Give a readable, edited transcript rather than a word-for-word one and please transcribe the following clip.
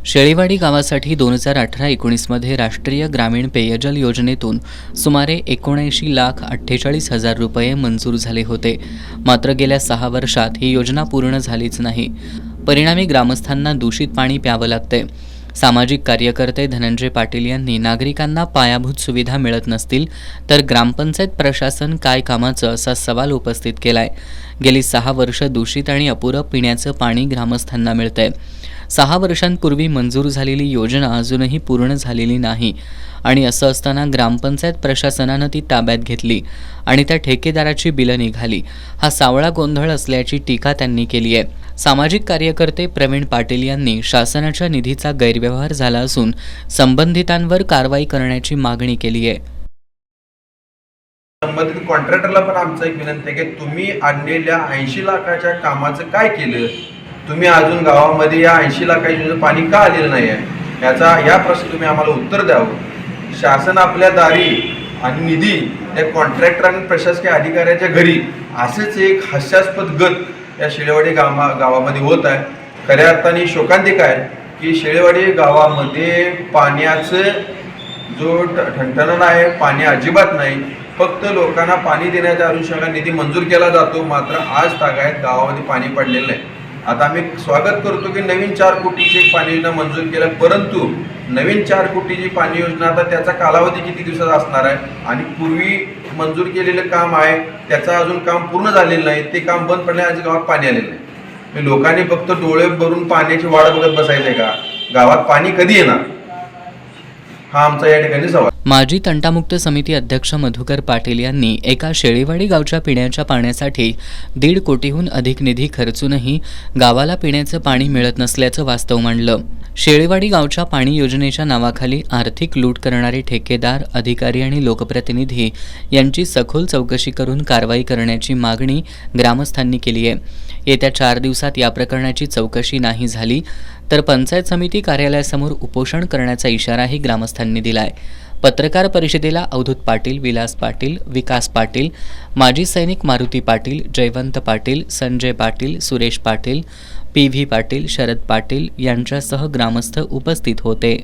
शेळीवाडी गावासाठी 2018-19 मध्ये राष्ट्रीय ग्रामीण पेयजल योजनेतून सुमारे 79,48,000 रुपये मंजूर झाले होते. मात्र गेल्या 6 वर्षात ही योजना पूर्ण झालीच नाही. परिणामी ग्रामस्थांना दूषित पाणी प्यावं लागते. सामाजिक कार्यकर्ते धनंजय पाटील यांनी नागरिकांना पायाभूत सुविधा मिळत नसतील तर ग्रामपंचायत प्रशासन काय कामाचं असा सवाल उपस्थित केलाय. गेली 6 वर्ष दूषित आणि अपुरं पिण्याचं पाणी ग्रामस्थांना मिळतंय. 6 वर्षांपूर्वी मंजूर झालेली योजना अजूनही पूर्ण झालेली नाही आणि असं असताना ग्रामपंचायत प्रशासनानं ती ताब्यात घेतली आणि त्या ठेकेदाराची बिलं निघाली. हा सावळा गोंधळ असल्याची टीका त्यांनी केली आहे. सामाजिक कार्यकर्ते प्रवीण पाटील यांनी शासनाच्या निधीचा गैरव्यवहार झाला असून संबंधितांवर कारवाई करण्याची मागणी केली आहे. संबंधित कॉन्ट्रॅक्टरला पण आमचं एक विनंती आहे की तुम्ही आणलेल्या 80 लाखाच्या कामाचं काय केलं, तुम्ही अजून गावामध्ये या 80 लाखाचं पाणी का आलेलं नाही आहे या प्रश्न तुम्ही आम्हाला उत्तर द्यावं. शासन आपल्या दारी आणि निधी त्या कॉन्ट्रॅक्टर आणि प्रशासकीय अधिकाऱ्याच्या घरी असेच एक हास्यास्पद गत या शेळेवाडी गावामध्ये होत आहे. खऱ्या अर्थाने शोकांतिक आहे की शेळेवाडी गावामध्ये पाण्याचं जो ठणठण आहे, पाणी अजिबात नाही. फक्त लोकांना पाणी देण्याच्या अनुषंगाने निधी मंजूर केला जातो, मात्र आज तागायत गावामध्ये पाणी पडलेलं नाही. आता आम्ही स्वागत करतो की नवीन 4 कोटीची एक पाणी योजना मंजूर केल्या, परंतु नवीन 4 कोटीची पाणी योजना आता त्याचा कालावधी किती दिवसाचा असणार आहे आणि पूर्वी मंजूर केलेलं काम आहे त्याचं अजून काम पूर्ण झालेलं नाही. ते काम बंद पडले, आज गावात पाणी आलेलं नाही. लोकांनी फक्त डोळे भरून पाण्याची वाट बघत बसायचं आहे का? गावात पाणी कधी येणार हा आमचा या ठिकाणी सवाल. माजी तंटामुक्त समिती अध्यक्ष मधुकर पाटील यांनी एका शेळीवाडी गावच्या पिण्याच्या पाण्यासाठी 1.5 कोटीहून अधिक निधी खर्चूनही गावाला पिण्याचं पाणी मिळत नसल्याचं वास्तव मांडलं. शेळीवाडी गावच्या पाणी योजनेच्या नावाखाली आर्थिक लूट करणारे ठेकेदार, अधिकारी आणि लोकप्रतिनिधी यांची सखोल चौकशी करून कारवाई करण्याची मागणी ग्रामस्थांनी केली आहे. येत्या 4 दिवसात या प्रकरणाची चौकशी नाही झाली तर पंचायत समिती कार्यालयासमोर उपोषण करण्याचा इशाराही ग्रामस्थांनी दिलाय. पत्रकार परिषदेला अवधूत पाटील, विलास पाटील, विकास पाटील, माजी सैनिक मारुती पाटील, जयवंत पाटील, संजय पाटील, सुरेश पाटील, PV पाटील, शरद पाटील यांच्यासह ग्रामस्थ उपस्थित होते.